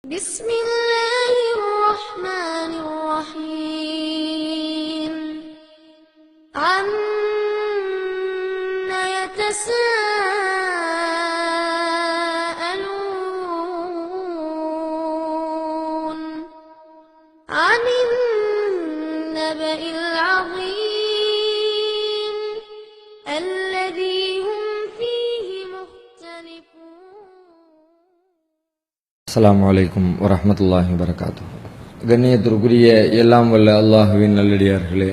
بسم الله الرحمن الرحيم عما يتساءلون عن النبأ العظيم الذي هم فيه مختلفون. அஸ்ஸலாமு அலைக்கும் வரஹ்மத்துல்லாஹி வபரகாத்துஹு. கண்ணியத்திற்குரிய எல்லாம் வல்ல அல்லாஹுவின் நல்லடியார்களே,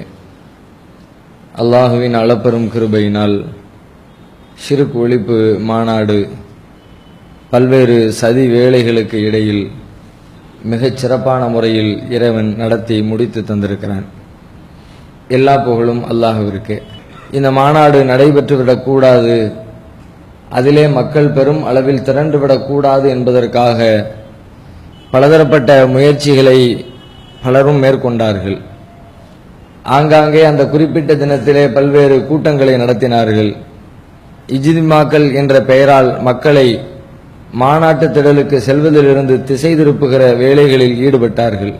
அல்லாஹுவின் அளப்பெரும் கிருபையினால் ஷிர்க் ஒழிப்பு மாநாடு பல்வேறு சதி வேளைகளுக்கு இடையில் மிகச் சிறப்பான முறையில் இறைவன் நடத்தி முடித்து தந்திருக்கிறான். எல்லா புகழும் அல்லாஹுவிற்கு. இந்த மாநாடு நடைபெற்றுவிடக்கூடாது, அதிலே மக்கள் பெரும் அளவில் திரண்டுவிடக்கூடாது என்பதற்காக பலதரப்பட்ட முயற்சிகளை பலரும் மேற்கொண்டார்கள். ஆங்காங்கே அந்த குறிப்பிட்ட தினத்திலே பல்வேறு கூட்டங்களை நடத்தினார்கள். இஜ்திமாக்கள் என்ற பெயரால் மக்களை மாநாட்டு திடலுக்கு செல்வதிலிருந்து திசை திருப்புகிற வேலைகளில் ஈடுபட்டார்கள்.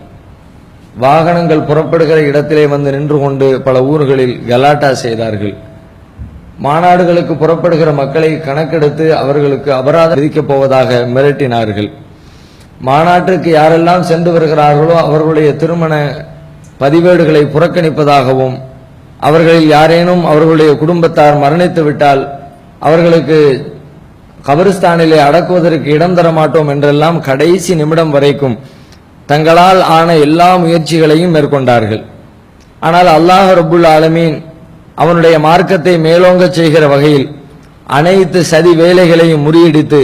வாகனங்கள் புறப்படுகிற இடத்திலே வந்து நின்று கொண்டு பல ஊர்களில் கலாட்டா செய்தார்கள். மாநாடுகளுக்கு புறப்படுகிற மக்களை கணக்கெடுத்து அவர்களுக்கு அபராதம் விதிக்கப் போவதாக மிரட்டினார்கள். மாநாட்டிற்கு யாரெல்லாம் சென்று வருகிறார்களோ அவர்களுடைய திருமண பதிவேடுகளை புறக்கணிப்பதாகவும், அவர்களில் யாரேனும் அவர்களுடைய குடும்பத்தார் மரணித்து விட்டால் அவர்களுக்கு கபரிஸ்தானிலே அடக்குவதற்கு இடம் தர மாட்டோம் என்றெல்லாம் கடைசி நிமிடம் வரைக்கும் தங்களால் ஆன எல்லா முயற்சிகளையும் மேற்கொண்டார்கள். ஆனால் அல்லாஹ் ரப்புல் ஆலமீன் அவனுடைய மார்க்கத்தை மேலோங்க செய்கிற வகையில் அனைத்து சதி வேலைகளையும் முறியடித்து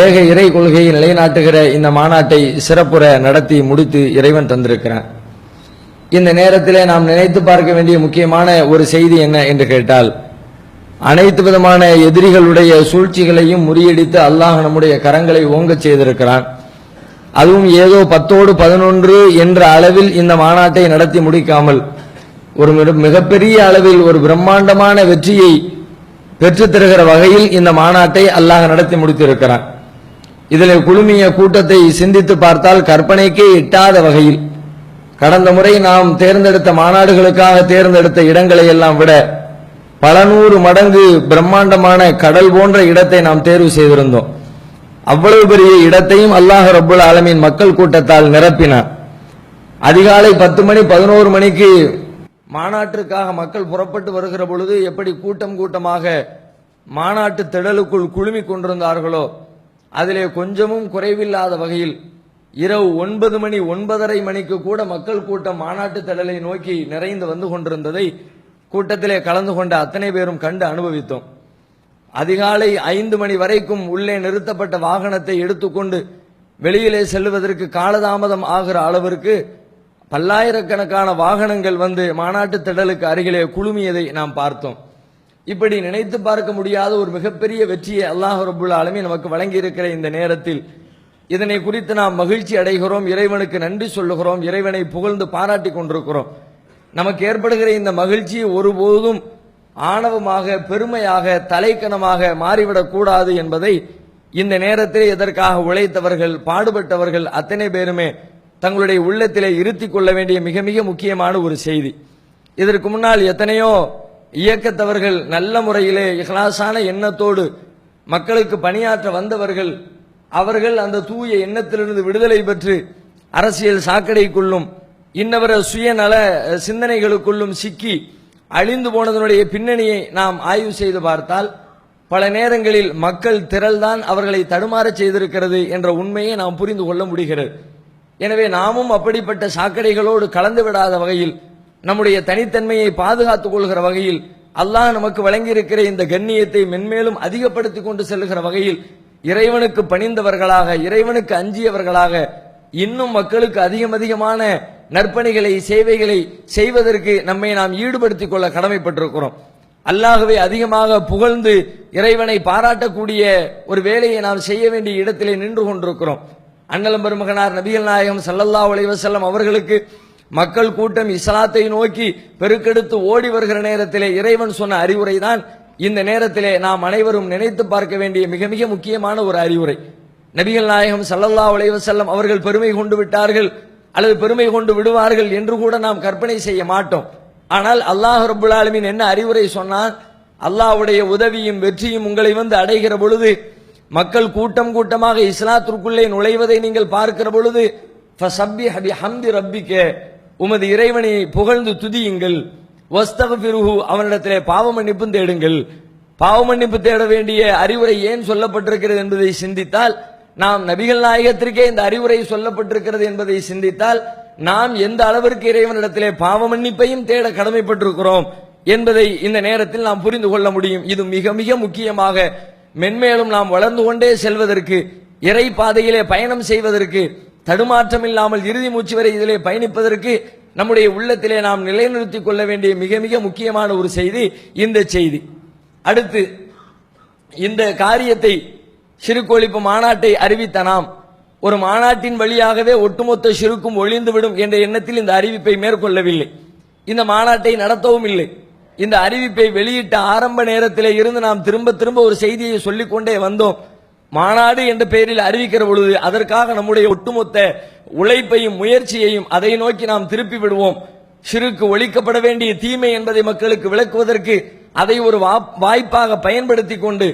ஏக இறை கொள்கையை நிலைநாட்டுகிற இந்த மாநாட்டை சிறப்புற நடத்தி முடித்து இறைவன் தந்திருக்கிறான். இந்த நேரத்திலே நாம் நினைத்து பார்க்க வேண்டிய முக்கியமான ஒரு செய்தி என்ன என்று கேட்டால், அனைத்து விதமான எதிரிகளுடைய சூழ்ச்சிகளையும் முறியடித்து அல்லாஹ் நம்முடைய கரங்களை ஓங்கச் செய்திருக்கிறான். அதுவும் ஏதோ 10ஓடு 11 என்ற அளவில் இந்த மாநாட்டை நடத்தி முடிக்காமல் ஒரு மிகப்பெரிய அளவில் ஒரு பிரம்மாண்டமான வெற்றியை பெற்று தருகிற வகையில் இந்த மாநாட்டை அல்லாஹ் நடத்தி முடித்திருக்கிறான். இதில் குழுமிய கூட்டத்தை சிந்தித்து பார்த்தால் கற்பனைக்கே எட்டாத வகையில் கடந்த முறை நாம் தேர்ந்தெடுத்த மாநாடுகளுக்காக தேர்ந்தெடுத்த இடங்களை எல்லாம் விட பல நூறு மடங்கு பிரம்மாண்டமான கடல் போன்ற இடத்தை நாம் தேர்வு செய்திருந்தோம். அவ்வளவு பெரிய இடத்தையும் அல்லாஹ் ரப்புல் ஆலமீன் மக்கள் கூட்டத்தால் நிரப்பினார். அதிகாலை 10 மணி 11 மணிக்கு மாநாட்டிற்காக மக்கள் புறப்பட்டு வருகிற பொழுது எப்படி கூட்டம் கூட்டமாக மாநாட்டு திடலுக்குள் குழுமி கொண்டிருந்தார்களோ அதிலே கொஞ்சமும் குறைவில்லாத வகையில் இரவு 9 மணி 9:30 மணிக்கு கூட மக்கள் கூட்டம் மாநாட்டு திடலை நோக்கி நிறைந்து வந்து கொண்டிருந்ததை கூட்டத்திலே கலந்து கொண்ட அத்தனை பேரும் கண்டு அனுபவித்தோம். அதிகாலை 5 மணி வரைக்கும் உள்ளே நிறுத்தப்பட்ட வாகனத்தை எடுத்துக்கொண்டு வெளியிலே செல்வதற்கு காலதாமதம் ஆகிற அளவிற்கு பல்லாயிரக்கணக்கான வாகனங்கள் வந்து மாநாட்டு திடலுக்கு அருகிலே குழுமியதை நாம் பார்த்தோம். இப்படி நினைத்து பார்க்க முடியாத ஒரு மிகப்பெரிய வெற்றியை அல்லாஹ் ரப்புல் ஆலமீன் நமக்கு வழங்கி இருக்கிற இந்த நேரத்தில் இதனை குறித்து நாம் மகிழ்ச்சி அடைகிறோம், இறைவனுக்கு நன்றி சொல்லுகிறோம், இறைவனை புகழ்ந்து பாராட்டி கொண்டிருக்கிறோம். நமக்கு ஏற்படுகிற இந்த மகிழ்ச்சி ஒருபோதும் ஆணவமாக, பெருமையாக, தலைக்கணமாக மாறிவிடக் கூடாது என்பதை இந்த நேரத்தில் இதற்காக உழைத்தவர்கள், பாடுபட்டவர்கள் அத்தனை பேருமே தங்களுடைய உள்ளத்திலே இருத்தி கொள்ள வேண்டிய மிக மிக முக்கியமான ஒரு செய்தி. இதற்கு முன்னால் எத்தனையோ இயக்கத்தவர்கள் நல்ல முறையிலே இஹ்லாஸான எண்ணத்தோடு மக்களுக்கு பணியாற்ற வந்தவர்கள், அவர்கள் அந்த தூய எண்ணத்திலிருந்து விடுதலை பெற்று அரசியல் சாக்கடைக்குள்ளும் இன்னவர சுயநல சிந்தனைகளுக்குள்ளும் சிக்கி அழிந்து போனதனுடைய பின்னணியை நாம் ஆய்வு செய்து பார்த்தால் பல நேரங்களில் மக்கள் திரள்தான் அவர்களை தடுமாறச் செய்திருக்கிறது என்ற உண்மையை நாம் புரிந்து கொள்ள முடிகிறது. எனவே நாமும் அப்படிப்பட்ட சாக்கடைகளோடு கலந்து விடாத வகையில், நம்முடைய தனித்தன்மையை பாதுகாத்துக் கொள்கிற வகையில், அல்லாஹ் நமக்கு வழங்கியிருக்கிற இந்த கண்ணியத்தை மென்மேலும் அதிகப்படுத்திக் கொண்டு செல்லுகிற வகையில் இறைவனுக்கு பணிந்தவர்களாக, இறைவனுக்கு அஞ்சியவர்களாக இன்னும் மக்களுக்கு அதிகமான நற்பணிகளை, சேவைகளை செய்வதற்கு நம்மை நாம் ஈடுபடுத்திக் கொள்ள கடமைப்பட்டிருக்கிறோம். அல்லாஹ்வை அதிகமாக புகழ்ந்து இறைவனை பாராட்டக்கூடிய ஒரு வேலையை நாம் செய்ய வேண்டிய இடத்திலே நின்று கொண்டிருக்கிறோம். அண்ணலம் பெருமகனார் நபிகள் நாயகம் ஸல்லல்லாஹு அலைஹி வஸல்லம் அவர்களுக்கு மக்கள் கூட்டம் இஸ்லாத்தை நோக்கி பெருக்கெடுத்து ஓடி வருகிற நேரத்திலே இறைவன் சொன்ன அறிவுரை தான் இந்த நேரத்திலே நாம் அனைவரும் நினைத்து பார்க்க வேண்டிய மிக மிக முக்கியமான ஒரு அறிவுரை. நபிகள் நாயகம் ஸல்லல்லாஹு அலைஹி வஸல்லம் அவர்கள் பெருமை கொண்டு விட்டார்கள் அல்லது பெருமை கொண்டு விடுவார்கள் என்று கூட நாம் கற்பனை செய்ய மாட்டோம். ஆனால் அல்லாஹ் ரப்புல் ஆலமீன் என்ன அறிவுரை சொன்னான்? அல்லாஹ்வுடைய உதவியும் வெற்றியும் உங்களை வந்து அடைகிற பொழுது, மக்கள் கூட்டம் கூட்டமாக இஸ்லாத்திற்குள்ளே நுழைவதை நீங்கள் பார்க்கிற பொழுது, ஃபஸப்பிஹ் பிஹம்தி ரப்பிக, உமது இறைவனை புகழ்ந்து துதியுங்கள், வஸ்தக்ஃபிருஹு, அவனிடத்திலே பாவ மன்னிப்பு தேடுங்கள். பாவ மன்னிப்பு தேட வேண்டிய அறிவுரை ஏன் சொல்லப்பட்டிருக்கிறது என்பதை சிந்தித்தால், நாம் நபிகள் நாயகத்திற்கே இந்த அறிவுரை சொல்லப்பட்டிருக்கிறது என்பதை சிந்தித்தால், நாம் எந்த அளவிற்கு இறைவனிடத்திலே பாவ மன்னிப்பையும் தேட கடமைப்பட்டிருக்கிறோம் என்பதை இந்த நேரத்தில் நாம் புரிந்து கொள்ள முடியும். இது மிக மிக முக்கியமாக மென்மேலும் நாம் வளர்ந்து கொண்டே செல்வதற்கு, இறை பாதையிலே பயணம் செய்வதற்கு, தடுமாற்றம் இல்லாமல் இறுதி மூச்சு வரை இதிலே பயணிப்பதற்கு நம்முடைய உள்ளத்திலே நாம் நிலைநிறுத்திக் கொள்ள வேண்டிய மிக மிக முக்கியமான ஒரு செய்தி இந்த செய்தி. அடுத்து, இந்த காரியத்தை ஷிர்க் ஒழிப்பு மாநாட்டை அறிவித்த நாம் ஒரு மாநாட்டின் வழியாகவே ஒட்டுமொத்த ஷிர்க்கும் ஒழிந்துவிடும் என்ற எண்ணத்தில் இந்த அறிவிப்பை மேற்கொள்ளவில்லை. இந்த மாநாட்டை நடத்தவும் இல்லை. இந்த அறிவிப்பை வெளியிட்ட ஆரம்ப நேரத்திலே இருந்து நாம் திரும்ப திரும்ப ஒரு செய்தியை சொல்லிக்கொண்டே வந்தோம். மாநாடு என்ற பெயரில் அறிவிக்கிற பொழுது அதற்காக நம்முடைய ஒட்டுமொத்த உழைப்பையும் முயற்சியையும் அதை நோக்கி நாம் திருப்பி விடுவோம். ஷிர்க் ஒழிக்கப்பட வேண்டிய தீமை என்பதை மக்களுக்கு விளக்குவதற்கு அதை ஒரு வாய்ப்பாக பயன்படுத்தி கொண்டு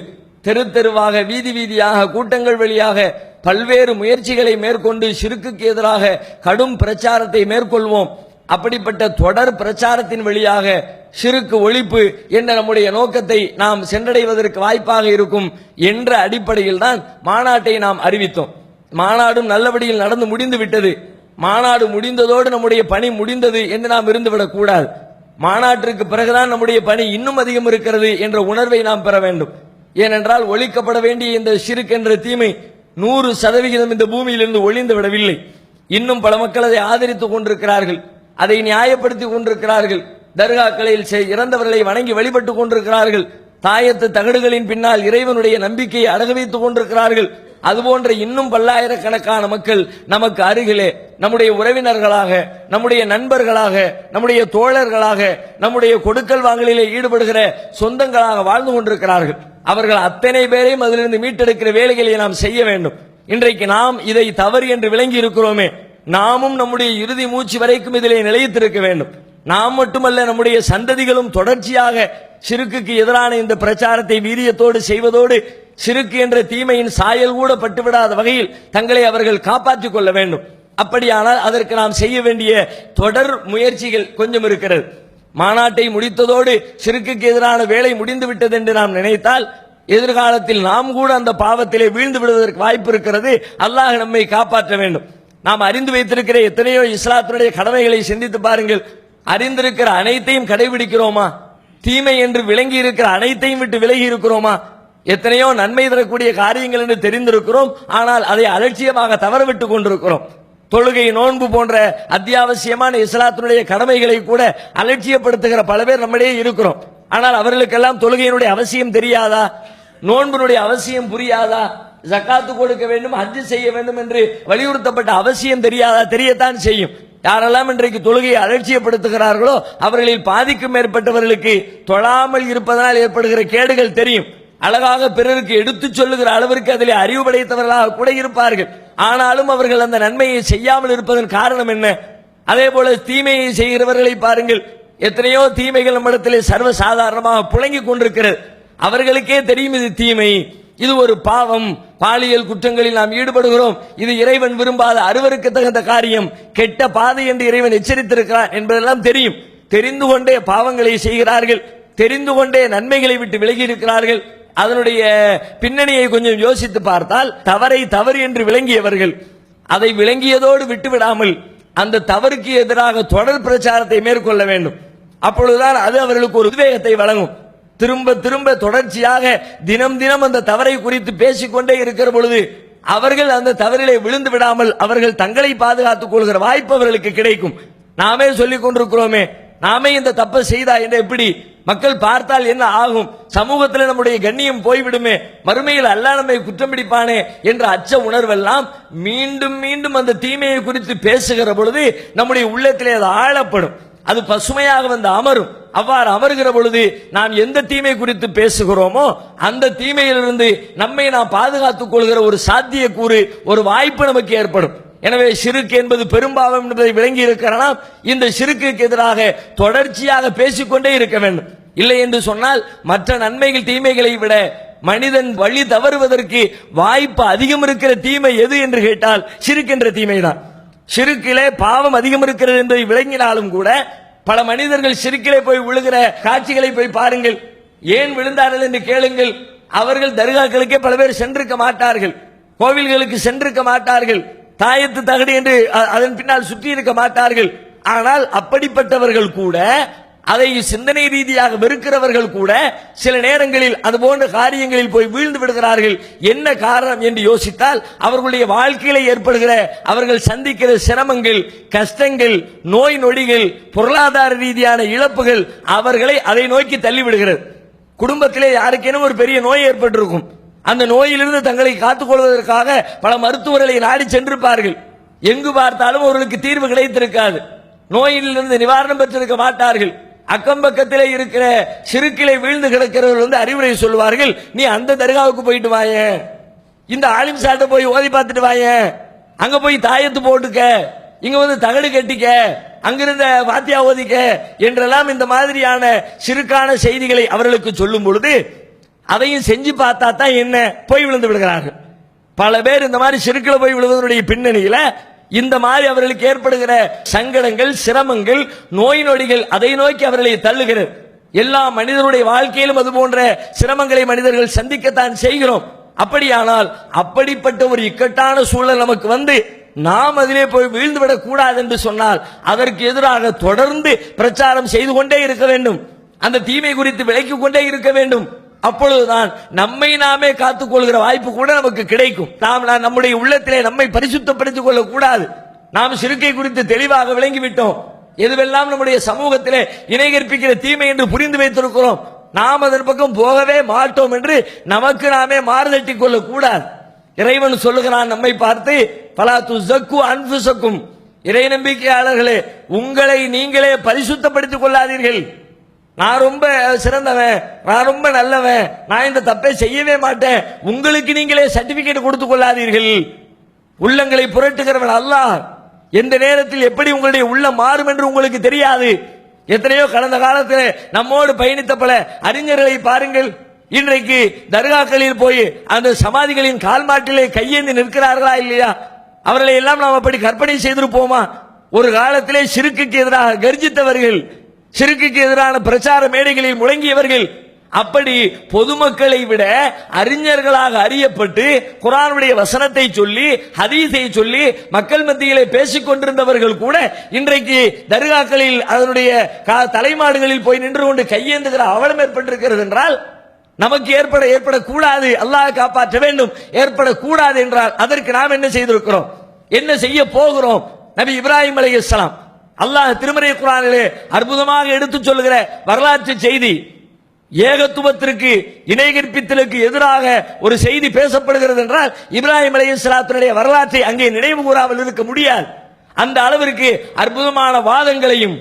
தெரு தெருவாக, வீதி வீதியாக, கூட்டங்கள் வழியாக பல்வேறு முயற்சிகளை மேற்கொண்டு ஷிர்க்குக்கு எதிராக கடும் பிரச்சாரத்தை மேற்கொள்வோம். அப்படிப்பட்ட தொடர் பிரச்சாரத்தின் வழியாக ஷிர்க் ஒழிப்பு என்ற நம்முடைய நோக்கத்தை நாம் சென்றடைவதற்கு வாய்ப்பாக இருக்கும் என்ற அடிப்படையில் தான் மாநாட்டை நாம் அறிவித்தோம். மாநாடும் நல்லபடியில் நடந்து முடிந்து விட்டது. மாநாடு முடிந்ததோடு நம்முடைய பணி முடிந்தது என்று நாம் இருந்துவிடக் கூடாது. மாநாட்டிற்கு பிறகுதான் நம்முடைய பணி இன்னும் அதிகம் இருக்கிறது என்ற உணர்வை நாம் பெற வேண்டும். ஏனென்றால் ஒழிக்கப்பட வேண்டிய இந்த ஷிர்க் என்ற தீமை 100% இந்த பூமியிலிருந்து ஒழிந்து விடவில்லை. இன்னும் பல மக்கள் அதை ஆதரித்துக் கொண்டிருக்கிறார்கள், அதை நியாயப்படுத்திக் கொண்டிருக்கிறார்கள். தர்காக்களில் இறந்தவர்களை வணங்கி வழிபட்டுக் கொண்டிருக்கிறார்கள். தாயத்து தகடுகளின் பின்னால் இறைவனுடைய நம்பிக்கையை அடக வைத்துக் கொண்டிருக்கிறார்கள். அதுபோன்ற இன்னும் பல்லாயிரக்கணக்கான மக்கள் நமக்கு அருகிலே நம்முடைய உறவினர்களாக, நம்முடைய நண்பர்களாக, நம்முடைய தோழர்களாக, நம்முடைய கொடுக்கல் வாங்கலிலே ஈடுபடுகிற சொந்தங்களாக வாழ்ந்து கொண்டிருக்கிறார்கள். அவர்கள் அத்தனை பேரையும் அதிலிருந்து மீட்டெடுக்கிற வேலைகளை நாம் செய்ய வேண்டும். இன்றைக்கு நாம் இதை தவறு என்று விளங்கி இருக்கிறோமே, நாமும் நம்முடைய இறுதி மூச்சு வரைக்கும் இதிலே நிலைத்திருக்க வேண்டும். நாம் மட்டுமல்ல, நம்முடைய சந்ததிகளும் தொடர்ச்சியாக ஷிர்க்குக்கு எதிரான இந்த பிரச்சாரத்தை வீரியத்தோடு செய்வதோடு ஷிர்க் என்ற தீமையின் சாயல் கூட பட்டுவிடாத வகையில் தங்களை அவர்கள் காப்பாற்றிக் கொள்ள வேண்டும். அப்படியானால் அதற்கு நாம் செய்ய வேண்டிய தொடர் முயற்சிகள் கொஞ்சம் இருக்கிறது. மாநாட்டை முடித்ததோடு ஷிர்க்குக்கு எதிரான வேலை முடிந்து விட்டது என்று நாம் நினைத்தால் எதிர்காலத்தில் நாம் கூட அந்த பாவத்திலே வீழ்ந்து விடுவதற்கு வாய்ப்பு இருக்கிறது. அல்லாஹ் நம்மை காப்பாற்ற வேண்டும். நாம் அறிந்து வைத்திருக்கிற எத்தனையோ இஸ்லாத்தினுடைய கடமைகளை சிந்தித்து பாருங்கள். அறிந்திருக்கிற அனைத்தையும் கடைபிடிக்கிறோமா? தீமை என்று விளங்கி இருக்கிற அனைத்தையும் விட்டு விலகி இருக்கிறோமா? எத்தனையோ நன்மை தரக்கூடிய காரியங்கள் என்று தெரிந்திருக்கிறோம், ஆனால் அதை அலட்சியமாக தவறவிட்டுக் கொண்டிருக்கிறோம். தொழுகை, நோன்பு போன்ற அத்தியாவசியமான இஸ்லாத்தினுடைய கடமைகளை கூட அலட்சியப்படுத்துகிற பல பேர் நம்மிடையே இருக்கிறோம். ஆனால் அவர்களுக்கெல்லாம் தொழுகையினுடைய அவசியம் தெரியாதா? நோன்பினுடைய அவசியம் புரியாதா? ஜக்காத்து கொடுக்க வேண்டும், ஹஜ் செய்ய வேண்டும் என்று வலியுறுத்தப்பட்ட அவசியம் தெரியாதா? தெரியத்தான் செய்யும். யாரெல்லாம் இன்றைக்கு தொழுகையை அலட்சியப்படுத்துகிறார்களோ அவர்களில் பாதிக்கும் மேற்பட்டவர்களுக்கு தொழாமல் இருப்பதனால் ஏற்படுகிற கேடுகள் தெரியும். அழகாக பிறருக்கு எடுத்துச் சொல்லுகிற அளவிற்கு அதிலே அறிவு படைத்தவர்களாக கூட இருப்பார்கள். ஆனாலும் அவர்கள் அந்த நன்மையை செய்யாமல் இருப்பதன் காரணம் என்ன? அதே போல தீமையை செய்கிறவர்களை பாருங்கள். எத்தனையோ தீமைகள் நம்மிடத்திலே சர்வ சாதாரணமாக புழங்கிக் கொண்டிருக்கிறது. அவர்களுக்கே தெரியும் இது தீமை, இது ஒரு பாவம், பாலியல் குற்றங்களில் நாம் ஈடுபடுகிறோம், இது இறைவன் விரும்பாத அருவருக்கு தகுந்த காரியம், கெட்ட பாதை என்று இறைவன் எச்சரித்திருக்கிறார் என்பதெல்லாம் தெரியும். தெரிந்து கொண்டே பாவங்களை செய்கிறார்கள், தெரிந்து கொண்டே நன்மைகளை விட்டு விலகி இருக்கிறார்கள். அதனுடைய பின்னணியை கொஞ்சம் யோசித்து பார்த்தால், தவறை தவறு என்று விளங்கியவர்கள் அதை விளங்கியதோடு விட்டுவிடாமல் அந்த தவறுக்கு எதிராக தொடர் பிரச்சாரத்தை மேற்கொள்ள வேண்டும். அப்பொழுதுதான் அது அவர்களுக்கு ஒரு உத்வேகத்தை வழங்கும். திரும்ப திரும்ப தொடர்ச்சியாக தினம் தினம் அந்த தவறை குறித்து பேசிக்கொண்டே இருக்கிற பொழுது அவர்கள் அந்த தவறிலே விழுந்து விடாமல் அவர்கள் தங்களை பாதுகாத்துக் கொள்கிற வாய்ப்பு அவர்களுக்கு கிடைக்கும். நாமே சொல்லிக் கொண்டிருக்கிறோமே, நாமே இந்த தப்பை செய்தா என்று எப்படி மக்கள் பார்த்தால் என்ன ஆகும்? சமூகத்தில் நம்முடைய கண்ணியம் போய்விடுமே, மறுமையில் அல்லாஹ் நம்மை குற்றம் பிடிப்பானே என்ற அச்ச உணர்வெல்லாம் மீண்டும் மீண்டும் அந்த தீமையை குறித்து பேசுகிற பொழுது நம்முடைய உள்ளத்திலே அது ஆழப்படும். அது பசுமையாக வந்து அமரும். அவ்வாறு அமர்கிற பொழுது நாம் எந்த தீமை குறித்து பேசுகிறோமோ அந்த தீமையிலிருந்து நம்மை நாம் பாதுகாத்துக் கொள்கிற ஒரு சாத்தியக்கூறு, ஒரு வாய்ப்பு நமக்கு ஏற்படும். எனவே ஷிர்க் என்பது பெரும்பாவம் என்பதை விளங்கி இருக்கிறாம். இந்த ஷிர்க்குக்கு எதிராக தொடர்ச்சியாக பேசிக்கொண்டே இருக்க வேண்டும். இல்லை என்று சொன்னால் மற்ற நன்மைகள் தீமைகளை விட மனிதன் வழி தவறுவதற்கு வாய்ப்பு அதிகம் இருக்கிற தீமை எது என்று கேட்டால் ஷிர்க் என்ற தீமை தான். ஷிர்க்கிலே பாவம் அதிகம் இருக்கிறது என்பதை விளங்கினாலும் கூட பல மனிதர்கள் ஷிர்க்கிலே போய் விழுகிற காட்சிகளை போய் பாருங்கள். ஏன் விழுந்தார்கள் என்று கேளுங்கள். அவர்கள் தர்காக்களுக்கே பல பேர் சென்றிருக்க மாட்டார்கள், கோவில்களுக்கு சென்றிருக்க மாட்டார்கள், தாயத்து தகடு என்று அதன் பின்னால் சுற்றி இருக்க மாட்டார்கள். ஆனால் அப்படிப்பட்டவர்கள் கூட, அதை சிந்தனை ரீதியாக வெறுக்கிறவர்கள் கூட சில நேரங்களில் அது போன்ற காரியங்களில் போய் வீழ்ந்து விடுகிறார்கள். என்ன காரணம் என்று யோசித்தால் அவர்களுடைய வாழ்க்கையில ஏற்படுகிற, அவர்கள் சந்திக்கிற சிரமங்கள், கஷ்டங்கள், நோய் நொடிகள், பொருளாதார ரீதியான இழப்புகள் அவர்களை அதை நோக்கி தள்ளிவிடுகிறது. குடும்பத்திலே யாருக்கேனும் ஒரு பெரிய நோய் ஏற்பட்டிருக்கும். அந்த நோயிலிருந்து தங்களை காத்துக் கொள்வதற்காக பல மருத்துவர்களை நாடி சென்றிருப்பார்கள். எங்கு பார்த்தாலும் அவர்களுக்கு தீர்வு கிடைத்திருக்காது. நோயிலிருந்து நிவாரணம் பெற்றிருக்க மாட்டார்கள். அக்கம் பக்கத்திலே இருக்கிற ஷிர்க்கிலே வீழ்ந்து கிடக்கிறவர்கள் வந்து அறிவுரை சொல்வார்கள், நீ அந்த தர்காவுக்கு போயிட்டு வாய, இந்த ஆலிம் சாட்டை போய் ஓதி பார்த்துட்டு வாய, அங்க போய் தாயத்து போட்டுக்க, இங்க வந்து தகடு கட்டிக்க, அங்கிருந்த வாத்தியா ஓதிக்க என்றெல்லாம் இந்த மாதிரியான ஷிர்க்கான செய்திகளை அவர்களுக்கு சொல்லும் பொழுது அதையும் செஞ்சு பார்த்தா தான் என்ன போய் விழுந்து விடுகிறார்கள். பல பேர் இந்த மாதிரி ஷிர்க்கில் போய் விழுவதனுடைய பின்னணியில இந்த மாதிரி அவர்களுக்கு ஏற்படுகிற சங்கடங்கள், சிரமங்கள், நோய் நொடிகள் அதை நோக்கி அவர்களை தள்ளுகிறது. எல்லா மனிதனுடைய வாழ்க்கையிலும் அது போன்ற சிரமங்களை மனிதர்கள் சந்திக்கத்தான் செய்கிறோம். அப்படியானால் அப்படிப்பட்ட ஒரு இக்கட்டான சூழல் நமக்கு வந்து நாம் அதிலே போய் வீழ்ந்துவிடக் கூடாது என்று சொன்னால் அதற்கு எதிராக தொடர்ந்து பிரச்சாரம் செய்து கொண்டே இருக்க வேண்டும். அந்த தீமை குறித்து விளக்கிக் கொண்டே இருக்க வேண்டும். அப்பொழுதுதான் நம்மை நாமே காத்துக் கொள்கிற வாய்ப்பு கூட நமக்கு கிடைக்கும். நாம் நம்முடைய உள்ளத்திலே நம்மை பரிசுத்தப்படுத்திக் கொள்ள கூடாது. நாம் ஷிர்க்கை குறித்து தெளிவாக விளங்கிவிட்டோம். எதுவெல்லாம் நம்முடைய சமூகத்திலே இணை கற்பிக்கிற தீமை என்று புரிந்து வைத்திருக்கிறோம். நாம் அதன் பக்கம் போகவே மாட்டோம் என்று நமக்கு நாமே மாறுதட்டிக் கொள்ள கூடாது. இறைவன் சொல்லுகிறான் நம்மை பார்த்து, ஃபலா துஸக்கு அன்ஃபுஸக்கும், இறை நம்பிக்கையாளர்களே உங்களை நீங்களே பரிசுத்தப்படுத்திக் கொள்ளாதீர்கள். நான் ரொம்ப சிறந்தவன், நான் ரொம்ப நல்லவன், நான் இந்த தப்பை செய்யவே மாட்டேன், உங்களுக்கு நீங்களே சர்டிபிகேட் கொடுத்துக் கொள்ளாதீர்கள். உள்ளங்களை புரட்டுகிறவன் அல்லாஹ். எந்த நேரத்தில் எப்படி உங்களுடைய உள்ளம் மாறும் என்று உங்களுக்கு தெரியாது. எத்தனையோ கடந்த காலத்தில் நம்மோடு பயணித்த பல அறிஞர்களை பாருங்கள். இன்றைக்கு தர்காக்களில் போய் அந்த சமாதிகளின் கால்மாட்டிலே கையேந்தி நிற்கிறார்களா இல்லையா? அவர்களை எல்லாம் நாம் அப்படி கற்பனை செய்திருப்போமா? ஒரு காலத்திலே ஷிர்க்குக்கு எதிராக கர்ஜித்தவர்கள், ஷிர்க்குக்கு எதிரான பிரச்சார மேடைகளில் முழங்கியவர்கள், அப்படி பொதுமக்களை விட அறிஞர்களாக அறியப்பட்டு குர்ஆனுடைய வசனத்தை சொல்லி ஹதீஸை சொல்லி மக்கள் மத்தியிலே பேசிக் கொண்டிருந்தவர்கள் கூட இன்றைக்கு தர்காக்களில் அதனுடைய தலைமாடுகளில் போய் நின்று கொண்டு கையேந்துகிற அவலம் ஏற்பட்டிருக்கிறது என்றால் நமக்கு ஏற்படக்கூடாது. அல்லாஹ் காப்பாற்ற வேண்டும். ஏற்படக்கூடாது என்றால் அதற்கு நாம் என்ன செய்திருக்கிறோம், என்ன செய்ய போகிறோம்? நபி இப்ராஹிம் அலைஹிஸ்ஸலாம் அல்லாஹ் திருமறை குர்ஆனிலே அற்புதமாக எடுத்து சொல்லுகிற வரலாற்று செய்தி. ஏகத்துவத்திற்கு இணை கற்பித்தலுக்கு எதிராக ஒரு செய்தி பேசப்படுகிறது என்றால் இப்ராஹிம் அலைஹிஸ்ஸலாத்துடைய வரலாற்றை அங்கே நினைவு கூறாமல் இருக்க முடியாது. அந்த அளவிற்கு அற்புதமான வாதங்களையும்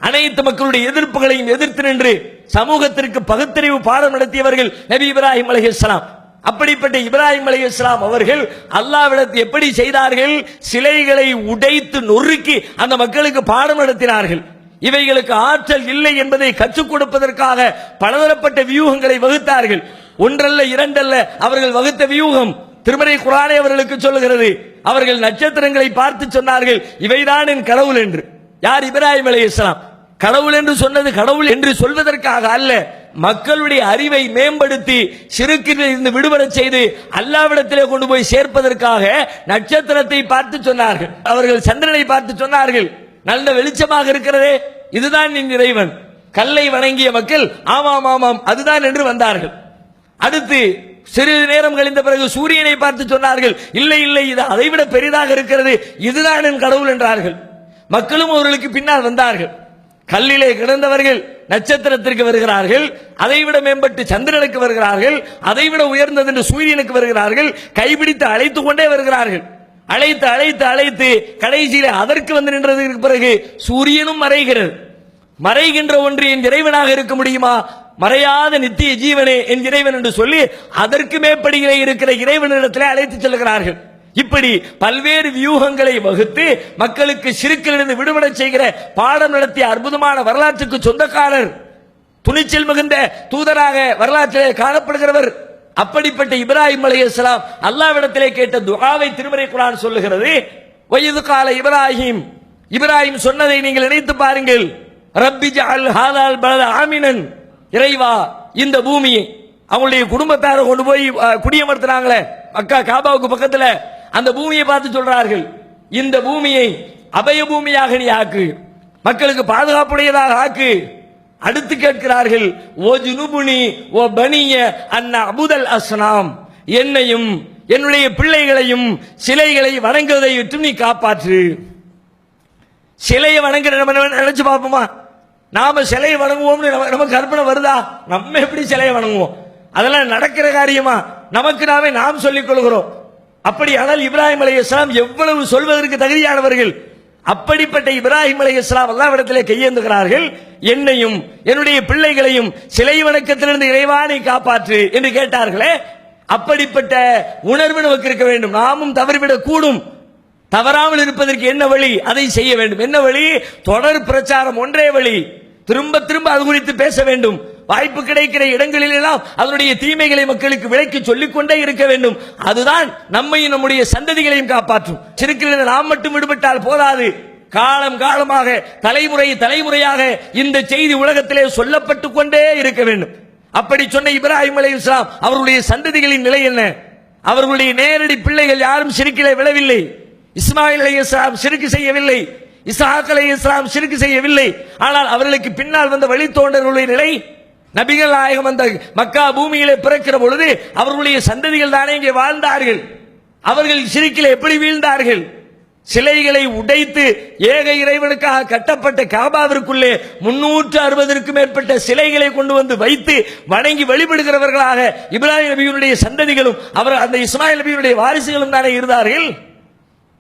அனைத்து மக்களுடைய எதிர்ப்புகளையும் எதிர்த்து நின்று சமூகத்திற்கு பகுத்தறிவு பாடம் நடத்தியவர்கள் நபி இப்ராஹிம் அலைஹிஸ்ஸலாம். அப்படிப்பட்ட இப்ராஹிம் அலைஹிஸ்ஸலாம் அவர்கள் அல்லாஹ்விடத்தில் எப்படி செய்தார்கள்? சிலைகளை உடைத்து நொறுக்கி அந்த மக்களுக்கு பாடம் நடத்தினார்கள். இவைகளுக்கு ஆற்றல் இல்லை என்பதை கற்றுக் கொடுப்பதற்காக பலதரப்பட்ட வியூகங்களை வகுத்தார்கள். ஒன்றல்ல இரண்டல்ல அவர்கள் வகுத்த வியூகம் திருமறை குர்ஆனே அவர்களுக்கு சொல்லுகிறது. அவர்கள் நட்சத்திரங்களை பார்த்து சொன்னார்கள், இவைதான் என் கடவுள் என்று. யார்? இப்ராஹிம் அலைஹிஸ்ஸலாம். கடவுள் என்று சொன்னது கடவுள் என்று சொல்வதற்காக அல்ல, மக்களுடைய அறிவை மேம்படுத்தி ஷிர்க்கில் இருந்து விடுபட செய்து அல்லாஹ்விடத்திலே கொண்டு போய் சேர்ப்பதற்காக நட்சத்திரத்தை பார்த்து சொன்னார்கள். அவர்கள் சந்திரனை பார்த்து சொன்னார்கள், நல்ல வெளிச்சமாக இருக்கிறதே, இதுதான் என் இறைவன். கல்லை வணங்கிய மக்கள் ஆமாம் ஆமாம் அதுதான் என்று வந்தார்கள். அடுத்து சிறிது நேரம் கழிந்த பிறகு சூரியனை பார்த்து சொன்னார்கள், இல்லை இல்லை இது அதைவிட பெரிதாக இருக்கிறது, இதுதான் என் கடவுள் என்றார்கள். மக்களும் அவர்களுக்கு பின்னால் வந்தார்கள். கல்லிலே கிடந்தவர்கள் நட்சத்திரத்திற்கு வருகிறார்கள், அதைவிட மேம்பட்டு சந்திரனுக்கு வருகிறார்கள், அதைவிட உயர்ந்தது என்று சூரியனுக்கு வருகிறார்கள், கைபிடித்து அழைத்துக் கொண்டே வருகிறார்கள். அழைத்து அழைத்து அழைத்து கடைசியிலே அதற்கு வந்து நின்றதற்கு பிறகு சூரியனும் மறைகிறது. மறைகின்ற ஒன்று என் இறைவனாக இருக்க முடியுமா? மறையாத நித்திய ஜீவனே என் இறைவன் என்று சொல்லி அதற்கு மேற்படியிலே இருக்கிற இறைவனிடத்தில் அழைத்து செல்கிறார்கள். இப்படி பல்வேறு வியூகங்களை வகுத்து மக்களுக்கு ஷிர்க்கிலிருந்து விடுபட செய்கிற பாடம் நடத்திய அற்புதமான வரலாற்றுக்கு சொந்தக்காரர், துணிச்சல் மிகுந்த தூதராக வரலாற்றிலே காணப்படுகிறவர். அப்படிப்பட்ட இப்ராஹிம் அலைஹிஸ்ஸலாம் அல்லாஹ்விடத்திலே கேட்ட துஆவை திருமறை குர்ஆன் சொல்லுகிறது. வயது கால இப்ராஹிம், இப்ராஹிம் சொன்னதை நீங்கள் நினைத்து பாருங்கள். ரப்பி ஜஅல் ஹாதால் பலத ஆமினன், இறைவா இந்த பூமியை, அவங்களுடைய குடும்பத்தாரை கொண்டு போய் குடியமர்த்தினாங்களே மக்கா காபாவுக்கு பக்கத்துல, அந்த பூமியை பார்த்து சொல்றார்கள், இந்த பூமியை அபய பூமியாக நீ ஆக்கு, மக்களுக்கு பாதுகாப்புடையதாக ஆக்கு. அடுத்து கேட்கிறார்கள், ஓ ஜுனுபுனி ஓ பனிய அன்ன அபுதல் அஸ்னாம், என்னையும் என்னுடைய பிள்ளைகளையும் சிலைகளை வணங்குவதை விட்டு நீ காப்பாற்று. சிலையை வணங்குற நம்ம நினைச்சு பார்ப்போமா? நாம சிலையை வணங்குவோம்னு நமக்கு கற்பனை வருதா? நம்ம எப்படி சிலையை வணங்குவோம்? அதெல்லாம் நடக்கிற காரியமா? நமக்கு நாமே நாம் சொல்லிக் கொள்கிறோம். அப்படியானால் இப்ராஹிம் அலைஹிஸ்ஸலாம் எவ்வளவு சொல்வதற்கு தகுதியானவர்கள். அப்படிப்பட்ட இப்ராஹிம் அலைஹிஸ்ஸலாம் அல்லாஹ்விடத்திலே கையேந்துகிறார்கள், என்னையும் என்னுடைய பிள்ளைகளையும் சிலை வணக்கத்திலிருந்து இறைவானை காப்பாற்று என்று கேட்டார்களே. அப்படிப்பட்ட உணர்வு நமக்கு இருக்க வேண்டும். நாமும் தவறிவிடக் கூடும். தவறாமல் இருப்பதற்கு என்ன வழி? அதை செய்ய வேண்டும். என்ன வழி? தொடர் பிரச்சாரம் ஒன்றே வழி. திரும்ப திரும்ப அது குறித்து பேச வேண்டும். வாய்ப்பு கிடைக்கிற இடங்களில் எல்லாம் அதனுடைய தீமைகளை மக்களுக்கு விளக்கி சொல்லிக் கொண்டே இருக்க வேண்டும். அதுதான் நம்மையும் நம்முடைய சந்ததிகளையும் காப்பாற்றும். சிறுக்கிலிருந்து நாம் மட்டும் விடுபட்டால் போதாது. காலம் காலமாக தலைமுறை தலைமுறையாக இந்த செய்தி உலகத்திலே சொல்லப்பட்டு கொண்டே இருக்க வேண்டும். அப்படி சொன்ன இப்ராஹிம் அலைஹிஸ்ஸலாம் அவர்களுடைய சந்ததிகளின் நிலை என்ன? அவர்களுடைய நேரடி பிள்ளைகள் யாரும் சிறுக்கிலே விழவில்லை. இஸ்மாயில் அலைஹிஸ்ஸலாம் சிறுக்கு செய்யவில்லை, இஸ்ஹாக் அலைஹிஸ்ஸலாம் சிறுக்கு செய்யவில்லை. ஆனால் அவர்களுக்கு பின்னால் வந்த வழித்தோன்றர்களுடைய நிலை, நபிகள் நாயகம் அந்த மக்கா பூமியிலே பிறக்கிற பொழுது அவர்களுடைய சந்ததிகள் தானே இங்கே வாழ்ந்தார்கள். அவர்கள் சிறுக்கிலே எப்படி வீழ்ந்தார்கள்? சிலைகளை உடைத்து ஏக இறைவனுக்காக கட்டப்பட்ட காபாவிற்குள்ளே 360க்கும் மேற்பட்ட சிலைகளை கொண்டு வந்து வைத்து வணங்கி வழிபடுகிறவர்களாக இப்ராஹிம் நபியினுடைய சந்ததிகளும் அவர் அந்த இஸ்மாயில் நபியினுடைய வாரிசுகளும் தானே இருந்தார்கள்.